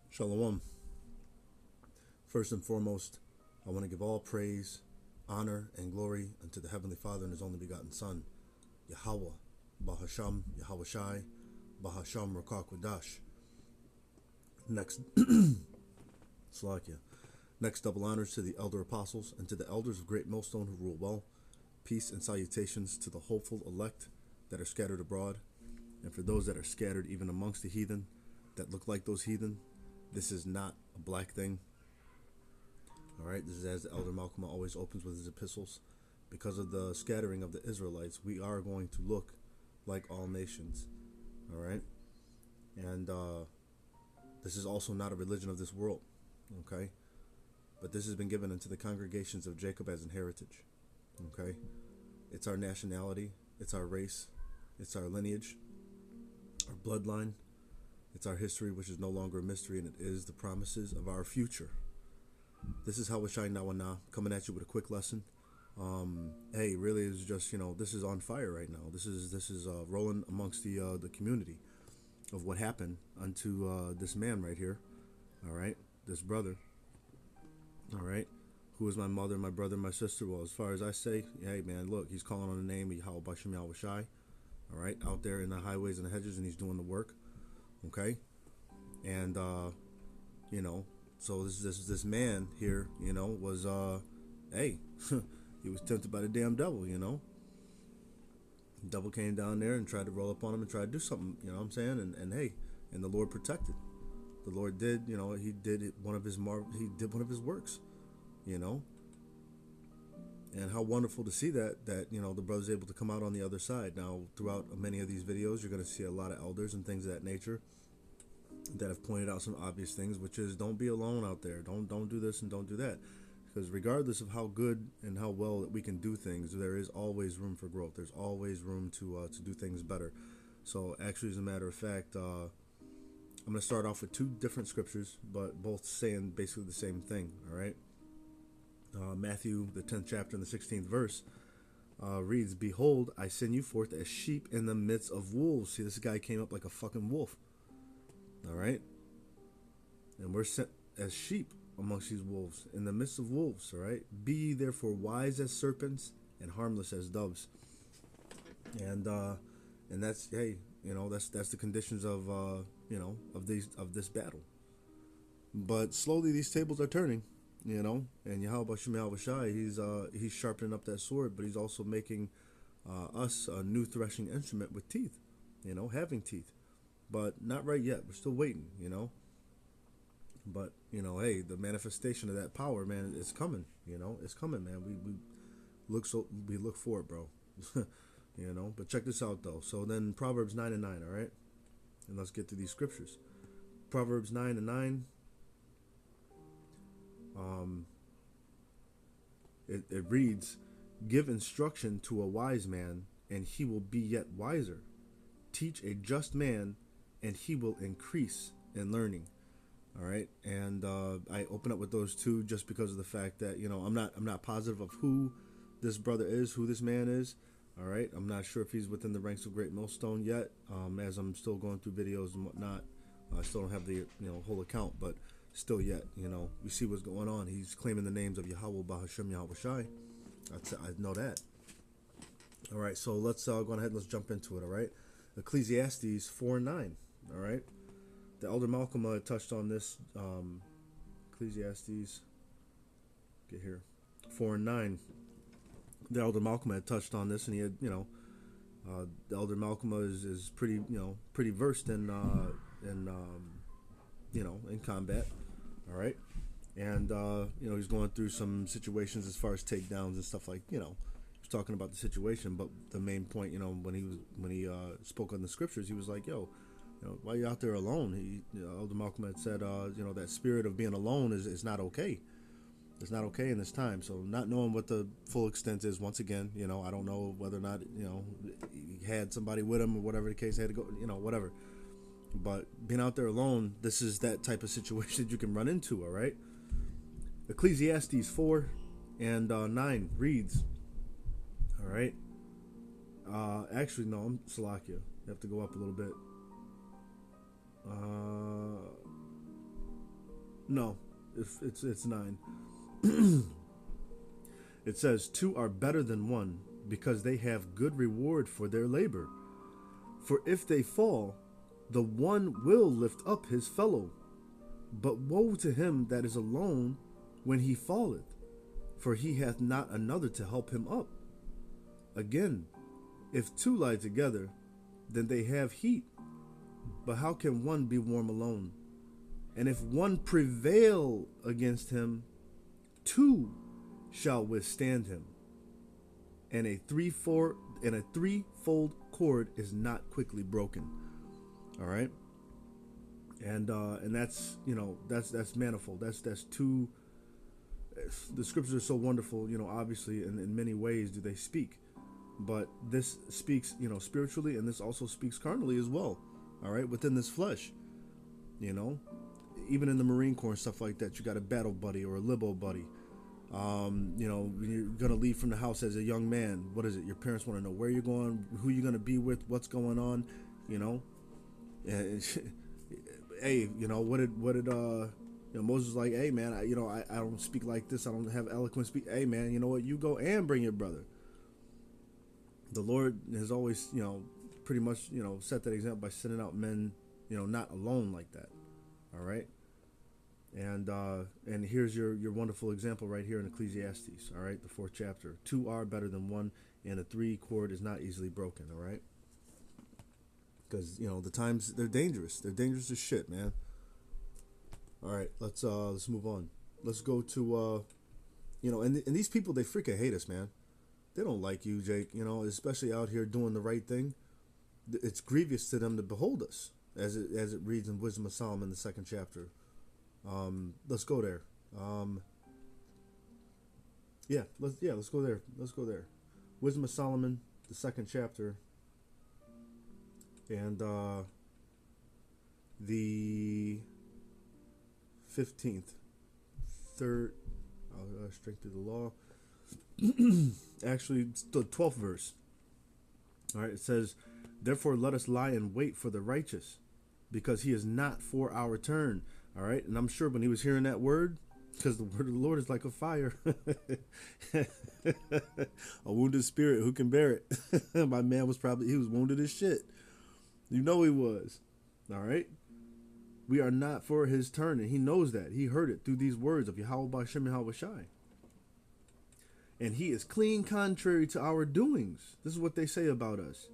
Shalom. First and foremost, I want to give all praise, honor, and glory unto the Heavenly Father and His only begotten Son, Yahweh, Bahasham, Yahweh Shai, Bahasham Rakakwadash. Next, Slakia. Next, double honors to the elder apostles and to the elders of Great Millstone who rule well. Peace and salutations to the hopeful elect that are scattered abroad, and for those that are scattered even amongst the heathen that look like those heathen. This is not a black thing. All right, this is as the elder Malcolm always opens with his epistles. Because of the scattering of the Israelites, we are going to look like all nations. All right, and this is also not a religion of this world. Okay, but this has been given unto the congregations of Jacob as an heritage. Okay, it's our nationality, it's our race, it's our lineage, our bloodline, it's our history, which is no longer a mystery, and it is the promises of our future. This is Hawashai Nawana coming at you with a quick lesson. Hey, really is just, this is on fire right now. This is rolling amongst the community of what happened unto this man right here. All right, this brother. All right, who is my mother, my brother, my sister. Well, as far as I say, hey man, look, he's calling on the name of Yahweh Bashim Yahweh Shai. All right, out there in the highways and the hedges, and he's doing the work. Okay, and so this man here, was hey, he was tempted by the damn devil. The devil came down there and tried to roll up on him and try to do something. You know what I'm saying? And hey, and the Lord protected. The Lord did. He did one of his works. And how wonderful to see that the brother's able to come out on the other side. Now, throughout many of these videos, you're going to see a lot of elders and things of that nature that have pointed out some obvious things, which is don't be alone out there. Don't do this and don't do that. Because regardless of how good and how well that we can do things, there is always room for growth. There's always room to do things better. So actually, as a matter of fact, I'm going to start off with two different scriptures, but both saying basically the same thing, all right? Matthew, the 10th chapter and the 16th verse reads, "Behold, I send you forth as sheep in the midst of wolves." See, this guy came up like a fucking wolf. All right? And we're sent as sheep amongst these wolves, in the midst of wolves, all right? "Be ye therefore wise as serpents and harmless as doves." And that's, hey, that's the conditions of of this battle. But slowly these tables are turning. And Yahweh Bashim Yahweh Shai, he's sharpening up that sword, but he's also making us a new threshing instrument with teeth, having teeth. But not right yet. We're still waiting, But, hey, the manifestation of that power, man, it's coming, It's coming, man. We look for it, bro. But check this out, though. So then Proverbs 9:9, all right? And let's get to these scriptures. Proverbs 9:9. It reads, "Give instruction to a wise man, and he will be yet wiser. Teach a just man, and he will increase in learning." All right, and I open up with those two just because of the fact that I'm not positive of who this brother is, who this man is. All right, I'm not sure if he's within the ranks of Great Millstone yet. As I'm still going through videos and whatnot, I still don't have the whole account, but still yet, we see what's going on. He's claiming the names of Yahweh Bahasham Yahweh Shai. I know that. All right, so let's go ahead and let's jump into it. All right, Ecclesiastes 4:9. All right, the elder Malcolm touched on this. Ecclesiastes, get here, 4:9. The elder Malcolm had touched on this, and he had, the elder Malcolm is pretty, pretty versed in combat. All right, and he's going through some situations as far as takedowns and stuff like, he was talking about the situation, but the main point, when he spoke on the scriptures, he was like, yo, why you out there alone? Elder Malcolm had said, that spirit of being alone is not okay. It's not okay in this time. So not knowing what the full extent is, once again, I don't know whether or not, he had somebody with him or whatever the case, had to go, whatever. But being out there alone, this is that type of situation you can run into, all right? Ecclesiastes 4:9 reads, all right? Actually, no, I'm Salakia. You have to go up a little bit. No, if it's 9. It says, two are better than one, because they have good reward for their labor. For if they fall, the one will lift up his fellow. But woe to him that is alone when he falleth, for he hath not another to help him up. Again, if two lie together, then they have heat. But how can one be warm alone? And if one prevail against him, two shall withstand him. And a threefold cord is not quickly broken. All right. And that's, that's manifold. That's two. The scriptures are so wonderful, obviously in many ways do they speak, but this speaks, spiritually, and this also speaks carnally as well. All right. Within this flesh, even in the Marine Corps and stuff like that, you got a battle buddy or a libo buddy. When you're gonna leave from the house as a young man, what is it? Your parents want to know where you're going, who you're gonna be with, what's going on, And hey, what did Moses was like? Hey, man, I don't speak like this. I don't have eloquent speak. Hey, man, you know what? You go and bring your brother. The Lord has always, pretty much, set that example by sending out men, not alone like that. All right. And here's your wonderful example right here in Ecclesiastes. All right, the 4th chapter. Two are better than one, and a three cord is not easily broken. All right, because the times they're dangerous. They're dangerous as shit, man. All right, let's move on. Let's go to and these people, they freaking hate us, man. They don't like you, Jake. Especially out here doing the right thing. It's grievous to them to behold us, as it reads in Wisdom of Solomon, the 2nd chapter. Let's go there. Let's go there. Let's go there. Wisdom of Solomon, the 2nd chapter, and the 15th, third, strength of the law. Actually, it's the 12th verse. All right, it says, "Therefore let us lie in wait for the righteous, because he is not for our turn." All right, and I'm sure when he was hearing that word, because the word of the Lord is like a fire. A wounded spirit, who can bear it? My man he was wounded as shit. He was. All right. We are not for his turn, and he knows that. He heard it through these words of Yahweh B'Shem Yahweh Shai. And he is clean contrary to our doings. This is what they say about us.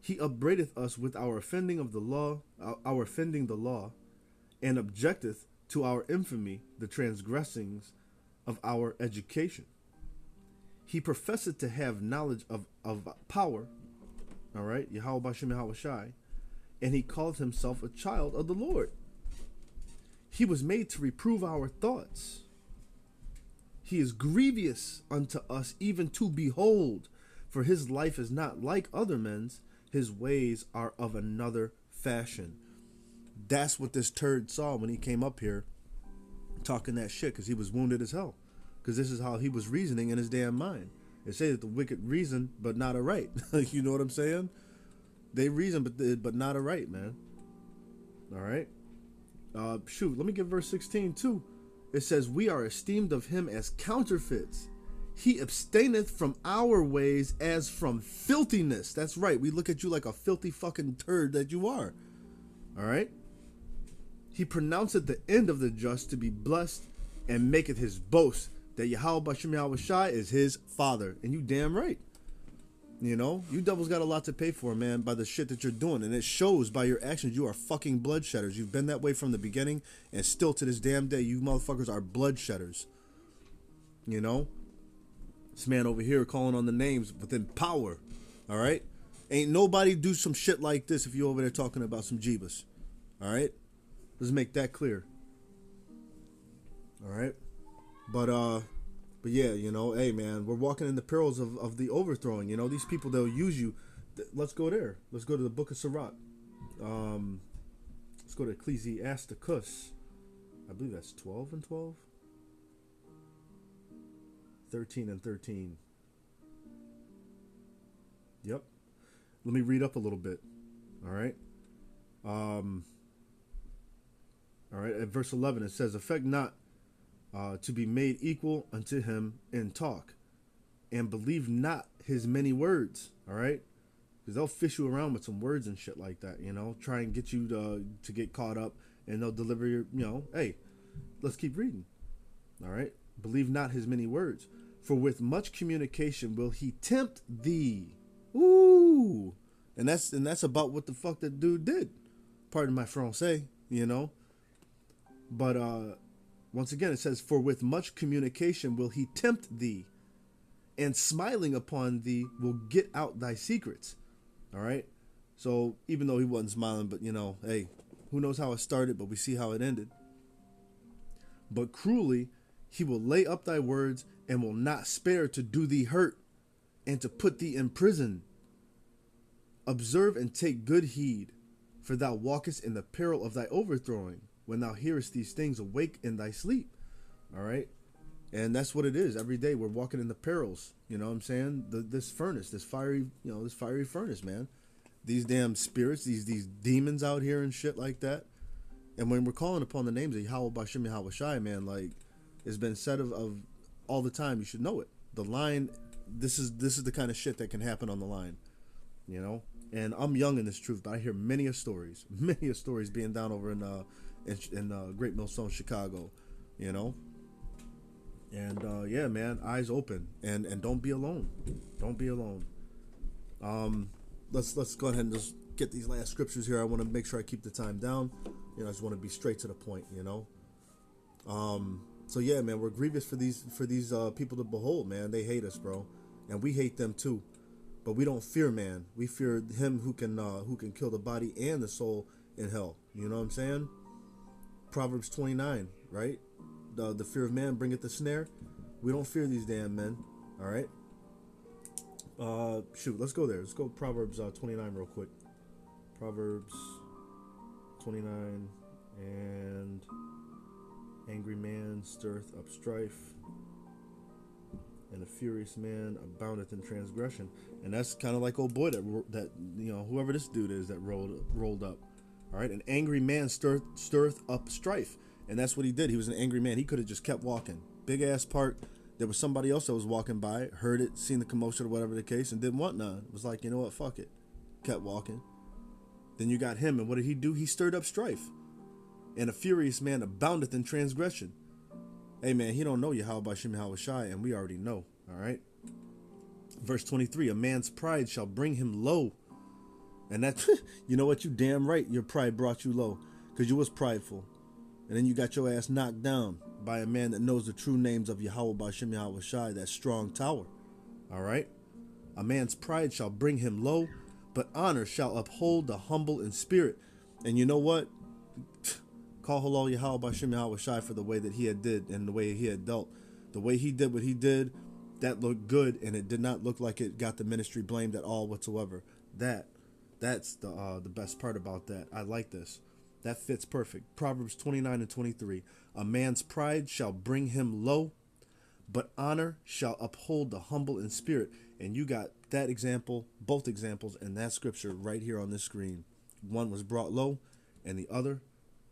He upbraideth us with our offending the law, and objecteth to our infamy the transgressings of our education. He professeth to have knowledge of power, all right, Yahweh B'Shem Yahweh Shai, and he called himself a child of the Lord. He was made to reprove our thoughts. He is grievous unto us even to behold, for his life is not like other men's, his ways are of another fashion. That's what this turd saw when he came up here talking that shit, because he was wounded as hell. Because this is how he was reasoning in his damn mind. They say that the wicked reason, but not aright. You know what I'm saying? They reason, but not aright, man. All right. Let me get verse 16 too. It says, "We are esteemed of him as counterfeits. He abstaineth from our ways as from filthiness." That's right. We look at you like a filthy fucking turd that you are. All right. He pronounced the end of the just to be blessed, and maketh his boast that Yahweh B'Shem Yahweh Shai is his father. And you damn right. You devils got a lot to pay for, man, by the shit that you're doing. And it shows by your actions. You are fucking bloodshedders. You've been that way from the beginning, and still to this damn day, you motherfuckers are bloodshedders. This man over here calling on the names within power. All right? Ain't nobody do some shit like this if you over there talking about some Jeebus. All right? Let's make that clear. All right? But yeah, hey, man, we're walking in the perils of the overthrowing. These people, they'll use you. Let's go there. Let's go to the book of Sirach. Let's go to Ecclesiasticus. I believe that's 12 and 12. 13 and 13. Yep. Let me read up a little bit. All right. All right, at verse 11 it says, "Affect not to be made equal unto him in talk, and believe not his many words." All right, because they'll fish you around with some words and shit like that. Try and get you to get caught up, and they'll deliver your. Hey, let's keep reading. All right, believe not his many words, for with much communication will he tempt thee. Ooh, and that's about what the fuck that dude did. Pardon my français. But once again, it says, "For with much communication will he tempt thee, and smiling upon thee will get out thy secrets." All right. So even though he wasn't smiling, but hey, who knows how it started, but we see how it ended. "But cruelly he will lay up thy words, and will not spare to do thee hurt, and to put thee in prison. Observe and take good heed, for thou walkest in the peril of thy overthrowing. When thou hearest these things, awake in thy sleep." All right. And that's what it is. Every day we're walking in the perils. You know what I'm saying? This furnace, this fiery furnace, man. These damn spirits, these demons out here and shit like that. And when we're calling upon the names of Yahweh Bashim Yahweh Shai, man, like it's been said of all the time, you should know it. The line, this is the kind of shit that can happen on the line. And I'm young in this truth, but I hear many of stories being down over in Great Millstone, Chicago, And yeah, man, eyes open and don't be alone. Don't be alone. Let's go ahead and just get these last scriptures here. I want to make sure I keep the time down. I just want to be straight to the point. So yeah, man, we're grievous for these people to behold, man. They hate us, bro, and we hate them too. But we don't fear man. We fear him who can kill the body and the soul in hell. You know what I'm saying? Proverbs 29, right? The fear of man bringeth the snare. We don't fear these damn men. All right. Let's go there. Let's go Proverbs 29 real quick. Proverbs 29, and angry man stirreth up strife, and a furious man aboundeth in transgression. And that's kind of like old boy that whoever this dude is that rolled up. All right, an angry man stirreth up strife. And that's what he did. He was an angry man. He could have just kept walking. Big ass park. There was somebody else that was walking by, heard it, seen the commotion or whatever the case, and didn't want none. It was like, you know what, fuck it. Kept walking. Then you got him, and what did he do? He stirred up strife. And a furious man aboundeth in transgression. Hey man, he don't know Yahweh Bashim Yahweh Shai, and we already know. All right. Verse 23, "A man's pride shall bring him low." And that, you know what, you damn right, your pride brought you low, because you was prideful. And then you got your ass knocked down by a man that knows the true names of Yahweh Bashim Yahweh Shai, that strong tower. All right. "A man's pride shall bring him low, but honor shall uphold the humble in spirit." And you know what? Call halal Yahweh Bashim Yahweh Shai for the way that he had did and the way he had dealt. The way he did what he did, that looked good, and it did not look like it got the ministry blamed at all whatsoever. That's the best part about that. I like this. That fits perfect. Proverbs 29 and 23. "A man's pride shall bring him low, but honor shall uphold the humble in spirit." And you got that example, both examples in that scripture right here on this screen. One was brought low, and the other,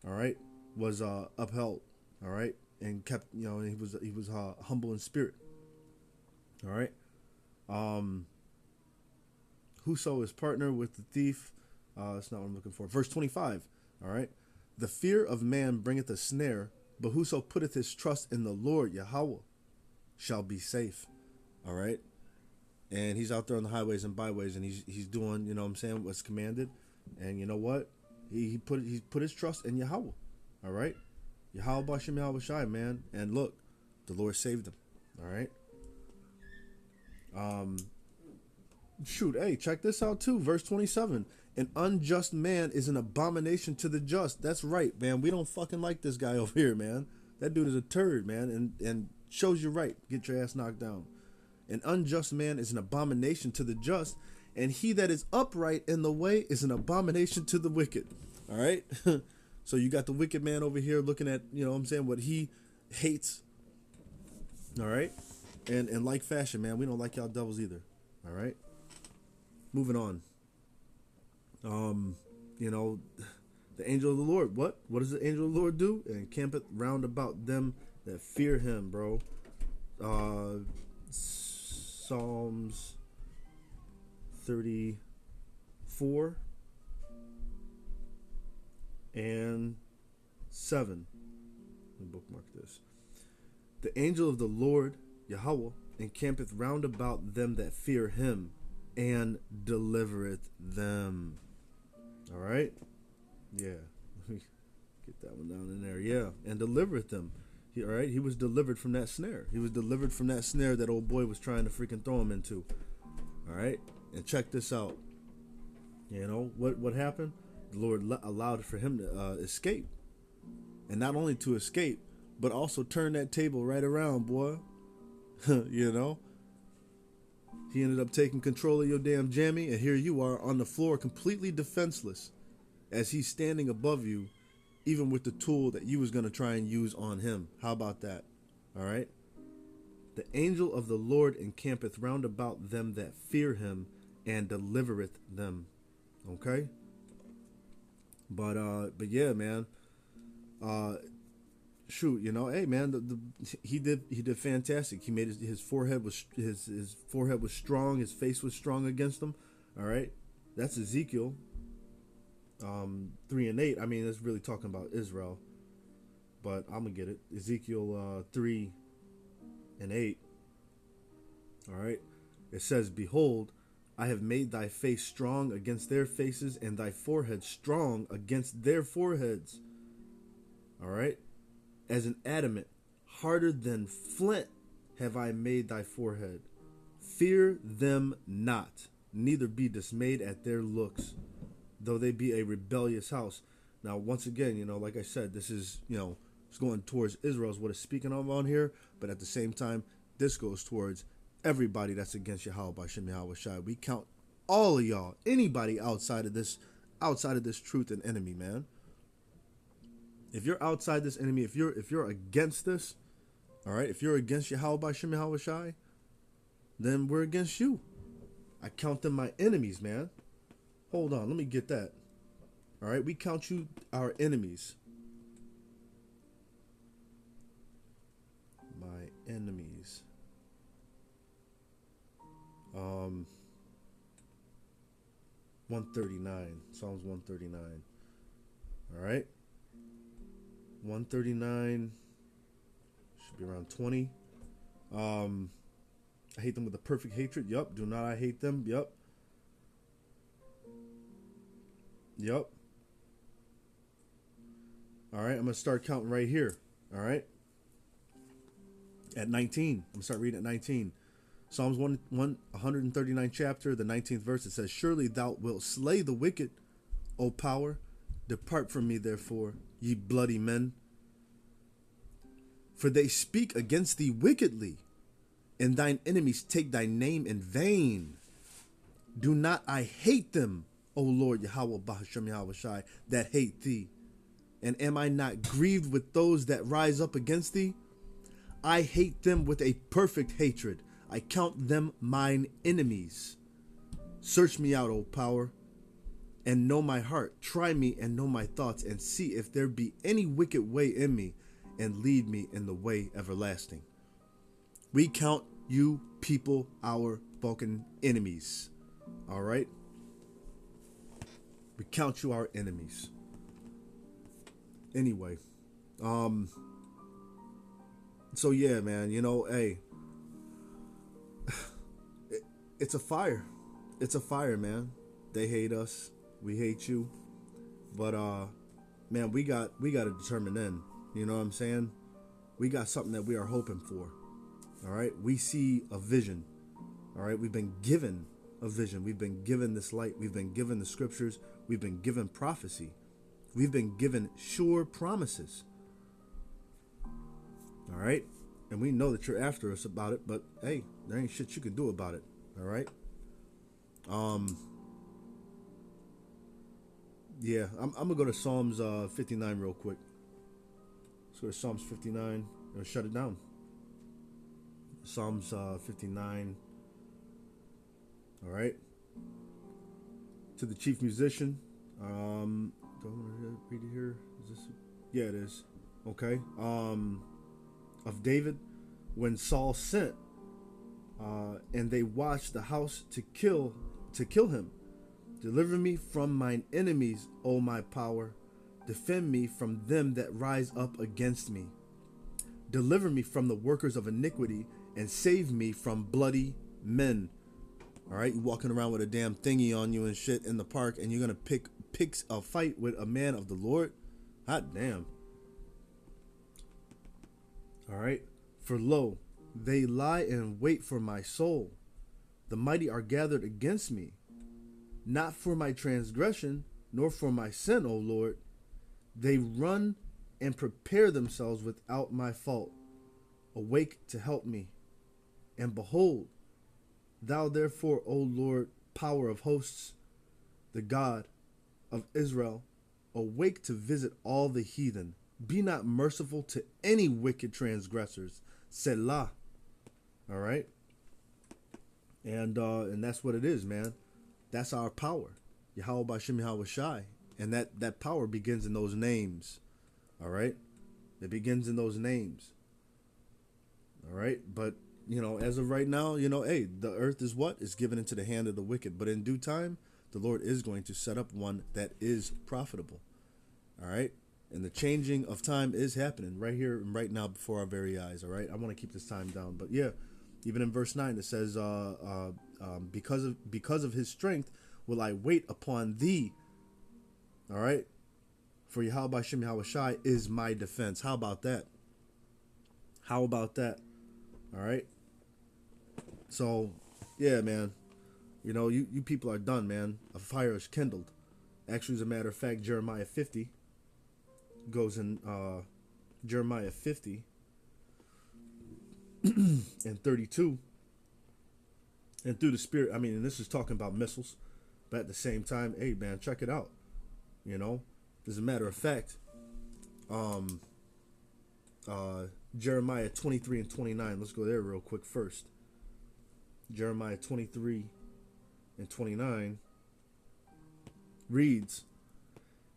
all right, was upheld, all right, and kept, and he was humble in spirit. All right. "Whoso is partner with the thief," that's not what I'm looking for. Verse 25. All right. "The fear of man bringeth a snare, but whoso putteth his trust in the Lord Yahweh shall be safe." All right. And he's out there on the highways and byways, and he's doing, what's commanded. And you know what? He put his trust in Yahweh. All right. Yahweh Bashim Yahweh Shai, man. And look, the Lord saved him. All right. Hey, check this out too. Verse 27. "An unjust man is an abomination to the just." That's right, man. We don't fucking like this guy over here, man. That dude is a turd, man, and shows you right. Get your ass knocked down. "An unjust man is an abomination to the just, and he that is upright in the way is an abomination to the wicked." All right. So you got the wicked man over here looking at, what he hates. All right. And in like fashion, man, we don't like y'all devils either. All right. Moving on. The angel of the Lord. What? What does the angel of the Lord do? And encampeth round about them that fear him, bro. Psalms 34 and 7. Let me bookmark this. The angel of the Lord, Yahweh, encampeth round about them that fear him, and delivereth them. All right? Yeah. Let me get that one down in there. Yeah. And delivereth them. All right? He was delivered from that snare. He was delivered from that snare that old boy was trying to freaking throw him into. All right? And check this out. You know, what happened? The Lord allowed for him to escape. And not only to escape, but also turn that table right around, boy. You know? He ended up taking control of your damn jammy, and here you are on the floor completely defenseless as he's standing above you, even with the tool that you was going to try and use on him. How about that? All right? The angel of the Lord encampeth round about them that fear him, and delivereth them. Okay? But yeah, man. Shoot, you know, hey man, he did fantastic. He made his forehead was his forehead was strong, his face was strong against him. All right, that's Ezekiel 3 and 8. I mean, it's really talking about Israel, but I'm gonna get it. Ezekiel 3 and 8. All right, it says, "Behold, I have made thy face strong against their faces, and thy forehead strong against their foreheads." All right. As an adamant, harder than flint, have I made thy forehead. Fear them not, neither be dismayed at their looks, though they be a rebellious house. Now, once again, you know, like I said, this is, you know, it's going towards Israel is what it's speaking of on here, but at the same time, this goes towards everybody that's against Yahweh by Shem Yahweh Shai. We count all of y'all, anybody outside of this truth, an enemy, man. If you're outside this enemy, if you're against this, all right, if you're against Yahweh by Shem Yahweh Shai, then we're against you. I count them my enemies, man. Hold on, let me get that. All right, we count you our enemies. My enemies. 139, Psalms 139. All right. 139 should be around 20. I hate them with a perfect hatred. Yup. Do not I hate them? Yup. Yup. All right. I'm going to start counting right here. All right. At 19. I'm going to start reading at 19. Psalms 139 chapter, the 19th verse. It says, "Surely thou wilt slay the wicked, O power. Depart from me, therefore, ye bloody men. For they speak against thee wickedly, and thine enemies take thy name in vain. Do not I hate them, O Lord Yahweh Bahashem Yahweh Shai, that hate thee? And am I not grieved with those that rise up against thee? I hate them with a perfect hatred. I count them mine enemies. Search me out, O power, and know my heart. Try me and know my thoughts, and see if there be any wicked way in me, and lead me in the way everlasting." We count you people our fucking enemies. All right? We count you our enemies. Anyway, so yeah, man, you know, hey, it's a fire. It's a fire, man. They hate us. We hate you. But man, we got a determined end. You know what I'm saying? We got something that we are hoping for. All right? We see a vision. All right? We've been given a vision. We've been given this light. We've been given the scriptures. We've been given prophecy. We've been given sure promises. All right? And we know that you're after us about it, but hey, there ain't shit you can do about it. All right? Yeah, I'm going to go to Psalms 59 real quick. Let's go to Psalms 59 or shut it down. Psalms 59. All right. To the chief musician, Do I want to read it here? Is this? Yeah, it is. Okay. Of David, when Saul sent, and they watched the house to kill him. Deliver me from mine enemies, O my power. Defend me from them that rise up against me. Deliver me from the workers of iniquity, and save me from bloody men. All right, you walking around with a damn thingy on you and shit in the park, and you're gonna pick a fight with a man of the Lord? Hot damn. All right, for lo, they lie in wait for my soul. The mighty are gathered against me, not for my transgression, nor for my sin, O Lord. They run and prepare themselves without my fault. Awake to help me. And behold, thou therefore, O Lord, power of hosts, the God of Israel, awake to visit all the heathen. Be not merciful to any wicked transgressors. Selah. All right. And that's what it is, man. That's our power. Yahweh B'Shem Yahweh Shai. And that power begins in those names. All right. It begins in those names. All right. But, as of right now, hey, the earth is what? Is given into the hand of the wicked. But in due time, the Lord is going to set up one that is profitable. All right. And the changing of time is happening right here and right now before our very eyes. All right. I want to keep this time down. But yeah, even in verse 9, it says, because of his strength will I wait upon thee. All right. For Yahweh B'Shem Yahweh Shai is my defense. How about that? How about that? All right. So, yeah, man. You people are done, man. A fire is kindled. Actually, as a matter of fact, Jeremiah 50 goes in Jeremiah 50 and 32. And through the Spirit, and this is talking about missiles, but at the same time, hey, man, check it out. As a matter of fact, Jeremiah 23 and 29. Let's go there real quick first. Jeremiah 23 and 29 reads,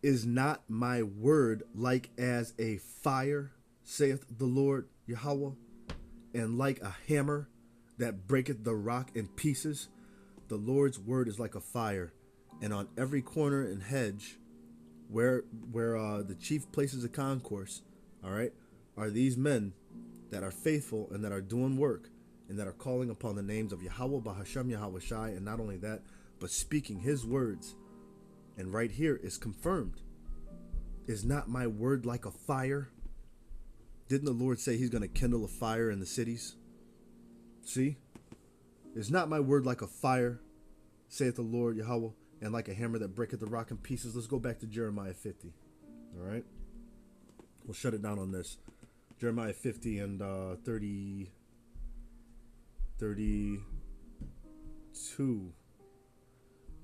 Is not my word like as a fire, saith the Lord Yahweh, and like a hammer that breaketh the rock in pieces? The Lord's word is like a fire, and on every corner and hedge where the chief places of concourse, all right, are these men that are faithful and that are doing work and that are calling upon the names of Yahweh B'Shem Yahweh Shai, and not only that, but speaking his words. And right here is confirmed. Is not my word like a fire? Didn't the Lord say he's going to kindle a fire in the cities? See? Is not my word like a fire, saith the Lord Yahweh, and like a hammer that breaketh the rock in pieces? Let's go back to Jeremiah 50. All right? We'll shut it down on this. Jeremiah 50 and 32.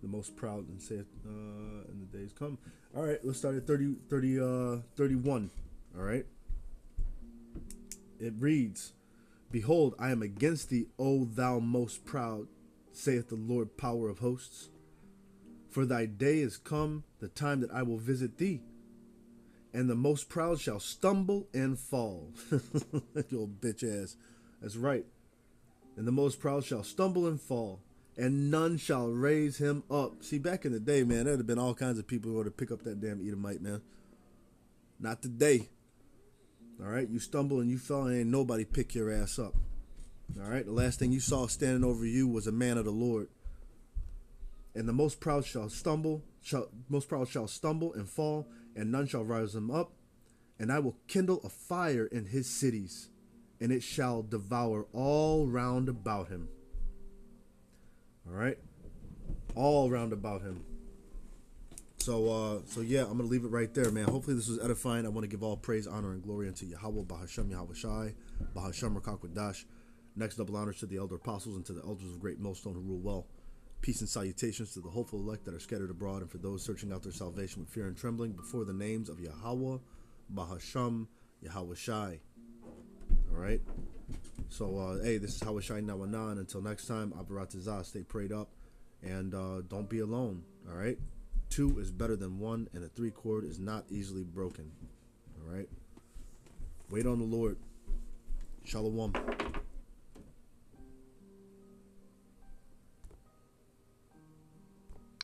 The most proud and saith in the days come. All right, let's start at 31. All right. It reads, Behold, I am against thee, O thou most proud, saith the Lord, power of hosts. For thy day is come, the time that I will visit thee, and the most proud shall stumble and fall. You old bitch ass. That's right. And the most proud shall stumble and fall, and none shall raise him up. See, back in the day, man, there'd have been all kinds of people who would have picked up that damn Edomite, man. Not today. All right, you stumble and you fell, and ain't nobody pick your ass up. All right, the last thing you saw standing over you was a man of the Lord. And the most proud shall stumble and fall, and none shall rise him up. And I will kindle a fire in his cities, and it shall devour all round about him. All right, all round about him. So yeah, I'm gonna leave it right there, man. Hopefully this was edifying. I want to give all praise, honor, and glory unto Yahweh B'Shem Yahweh Shai, B'Shem Rakakwadash. Next, double honors to the elder apostles and to the elders of Great Millstone who rule well. Peace and salutations to the hopeful elect that are scattered abroad, and for those searching out their salvation with fear and trembling before the names of Yahweh B'Shem Yahweh Shai. All right. So hey, this is Yahweh Shai Nawanan. Until next time, Abaratazah, stay prayed up, and don't be alone. All right. two is better than one, and a three chord is not easily broken. All right? Wait on the Lord. Shalom.